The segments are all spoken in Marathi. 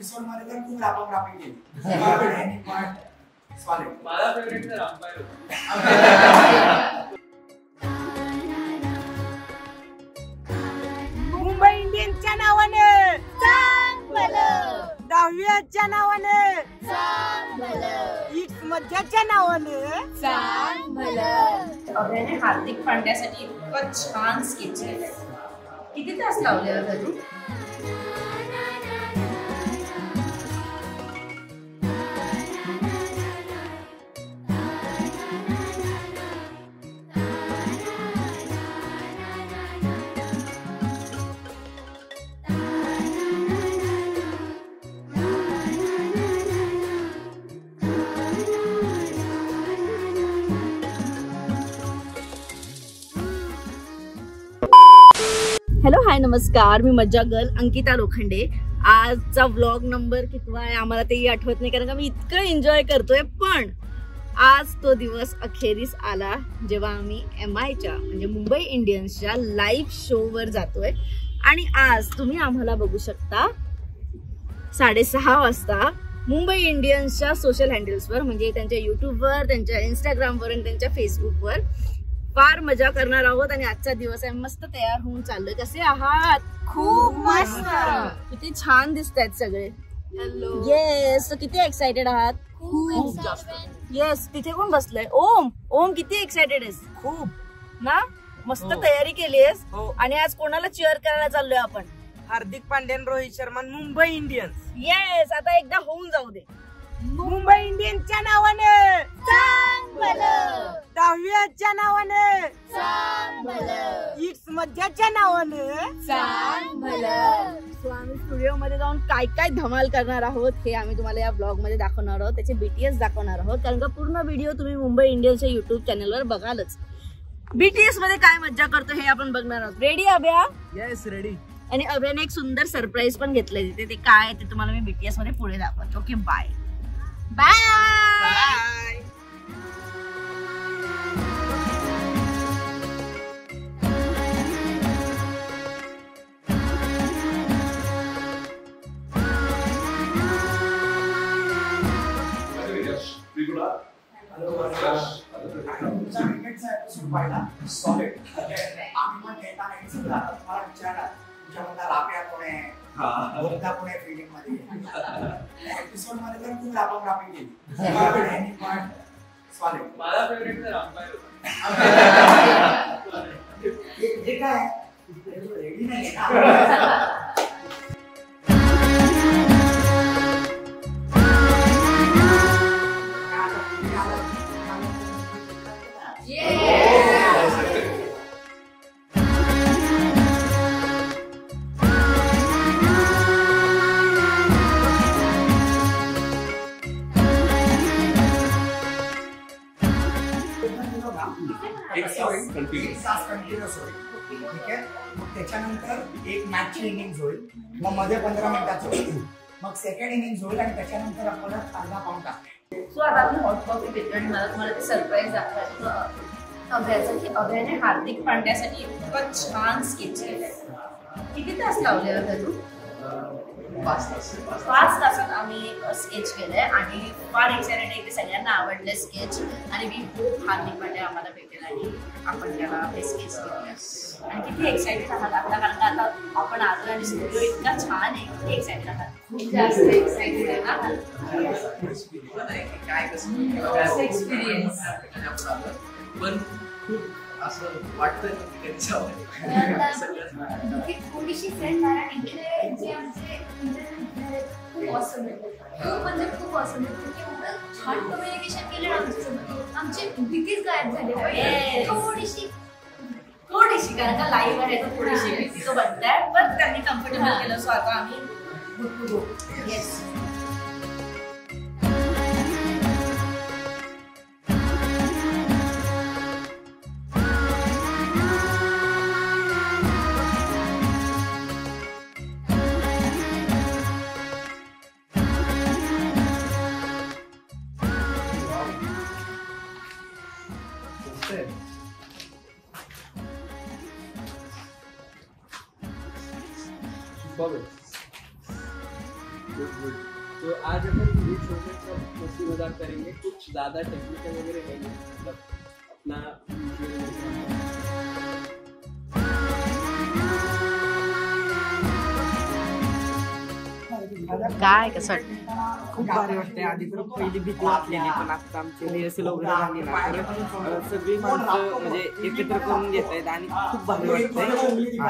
एपिसोड मध्ये तर खूप रापारापी केली पण सॉलिड. माझा फेवरेट तर अंपायर मुंबई इंडियन्सच्या नावाने सांग भलं, दहावीच्या नावाने सांग भलं, इट्स मध्याच्या नावाने सांग भलं. अभयने हार्दिक पांड्यासाठी इतकं छान स्केच केलंय. किती तास लावले होते तू? हॅलो हाय नमस्कार, मी मज्जा गर्ल अंकिता लोखंडे. आजचा व्लॉग नंबर कितवा आहे आम्हाला तेही आठवत नाही, कारण का मी इतकं एन्जॉय करतोय. पण आज तो दिवस अखेरीस आला जेव्हा आम्ही MIच्या म्हणजे मुंबई इंडियन्सच्या लाईव्ह शोवर जातोय. आणि आज तुम्ही आम्हाला बघू शकता 6:30 वाजता मुंबई इंडियन्सच्या सोशल हँडल्सवर, म्हणजे त्यांच्या युट्यूबवर, त्यांच्या इंस्टाग्रामवर आणि त्यांच्या फेसबुकवर फार मजा करणार आहोत. आणि आजचा दिवस आहे, मस्त तयार होऊन चाललोय. कसे आहात? खूप मस्त. किती छान दिसतायत सगळे. हॅलो. येस, किती एक्साइटेड आहात? खूप जास्त. येस, तिथे कोण बसलंय? ओम. ओम किती एक्साइटेड आहेस? खूप ना, मस्त तयारी केलीयस. हो. आणि आज कोणाला चीअर करायला चाललोय आपण? हार्दिक पांड्या, रोहित शर्मा, मुंबई इंडियन्स. येस, आता एकदा होऊन जाऊ दे. मुंबई इंडियन्सच्या नावाने सांग भलं, दहावीच्या नावाने सांग भलं, इट्स मध्याच्या नावाने सांग भलं. सो आम्ही स्टुडिओ मध्ये जाऊन काय काय धमाल करणार आहोत हे आम्ही तुम्हाला या ब्लॉग मध्ये दाखवणार आहोत. त्याचे BTS दाखवणार आहोत, कारण का पूर्ण व्हिडिओ तुम्ही मुंबई इंडियन्सच्या युट्यूब चॅनलवर बघालच. BTS मध्ये काय मज्जा करतो हे आपण बघणार आहोत. रेडी अभ्या? Yes, ready. आणि अभ्याने एक सुंदर सरप्राईज पण घेतलंय तिथे. ते काय ते तुम्हाला मी BTS मध्ये पुढे दाखवतो. Okay, bye bye. क्रिकेटचा एपिसोड पाहिला सॉलिड. आम्ही पण खेळताना तुम्हाला विचारणार तुमच्यामधला राप्या कोण आहे, बोलता कोण आहे फिल्डिंग मध्ये. एपिसोड मध्ये तर खूप रापारापी केली पण सॉलिड. माझा फेवरेट तर अंपायर हे काय रेडी नाही. ठीक आहे, मग त्याच्यानंतर एक मॅचची इनिंग्स होईल, मग मध्ये 15 मिनिटाचं होईल, मग सेकंड इनिंग्स होईल आणि त्याच्यानंतर आपल्याला अर्धा पाऊंड टाकतो. सो आता आपण हॉट कॉफी पितो आणि मला तुम्हाला ते सरप्राईज दाखवायचं अभ्याचं की अभयने हार्दिक पांड्यासाठी इतकं छान स्केच केलंय. किती तास लावले होते तू? 5 तासात आम्ही स्केच केलंय आणि फार एक्साइटेड आहे की सगळ्यांना आवडलं स्केच. आणि मी खूप हार्दिक पांड्या आम्हाला भेटेल आणि आपण त्याला हे स्केच केलं. आणि किती एक्साइटेड आहात आता, कारण का आता आपण आलो आणि स्टुडिओ इतका छान आहे. किती एक्साइटेड आहात? खूप जास्त एक्साइटेड आहे ना. काय कसं एक्सपिरियन्स पण खूप असं वाटतं की थोडीशी फ्रेंड कारण इकडे जे आमचे खूप ऑसम आहे, खूप म्हणजे खूप ऑसम आहे. एवढं छान कम्युनिकेशन केलं ना आमच्यासोबत, आमची भीतीच गायब झाली. थोडीशी कारण का लाईव्ह आहे तर थोडीशी भीती तो बनताय, पण त्यांनी कम्फर्टेबल केलं. सो आता आम्ही good to go. Yes. Good. तो आज अपन ये छोटे सा मस्ती मजाक करेंगे, कुछ ज़्यादा टेक्निकल वगैरह है नहीं, मतलब अपना काय कसं वाटतं? खूप भारी वाटतंय. आधी तर पहिली भीती वाटलेली, पण आता आमची रिहर्सल वगैरे झाली ना तर सगळी माणसं म्हणजे एकत्र करून घेत आहेत आणि खूप भारी वाटतंय.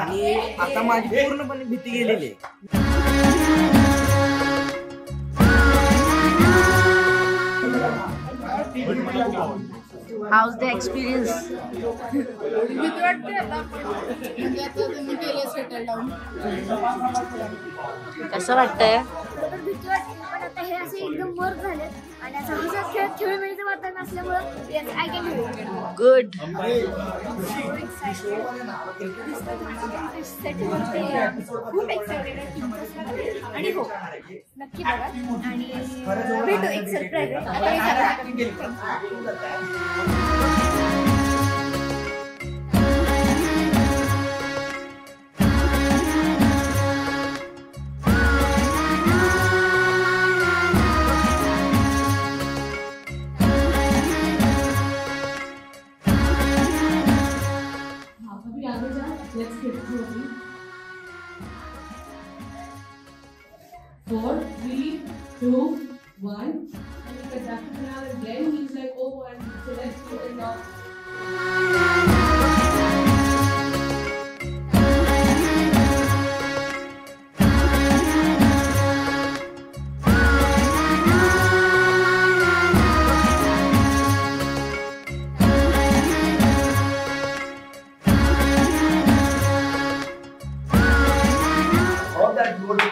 आणि आता माझी पूर्णपणे भीती गेलेली आहे. House the experience? भीती वाटते आता म्हणजे आता तुम्ही केलं सेटल डाऊन. कसं वाटतंय? तर भीती वाटते पण आता हे असे एकदम वर्क झाले आणि असं हसत खेळत खेळमेळीचं वातावरण असल्यामुळं yes I can do it. Good. खूप एक्साइटेड आहे आणि हो नक्की बघा आणि भेटू एक सरप्राईज आहे. Let's get through it. 4, 3, 2, 1. And we get back to now again. He's like, oh, and so let's do it now.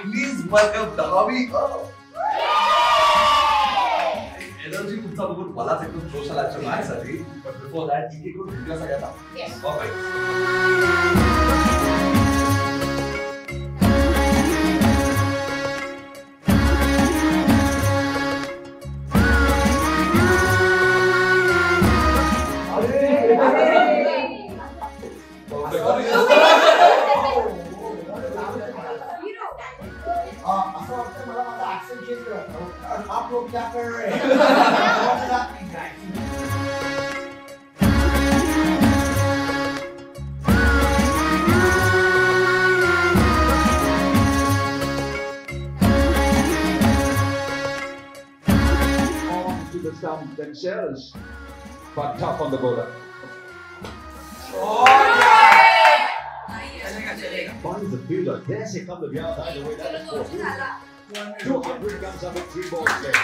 Please welcome Dhawi. Energy तुमचा बघून मलाच एकदम जोश आला माझ्यासाठी. बट बिफोर दॅट एक करून भेटूया सगळ्यांना. असं वाटतं मला माझा ऍक्सेंट चेंज करायचा. आप लोग क्या कर रहे हैं? What does that mean, guys? On to the stump themselves, but tough on the bowler. Finds the fielder. There's a couple of yards either way. That is 4. 200 comes up with 3 balls there.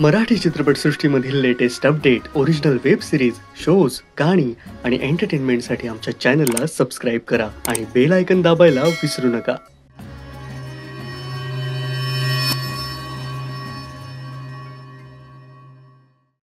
Marathi चित्रपटसृष्टीमधील latest update, original web series, shows, गाणी आणि एंटरटेनमेंटसाठी आमच्या चॅनलला सबस्क्राईब करा आणि बेल आयकॉन दाबायला विसरू नका.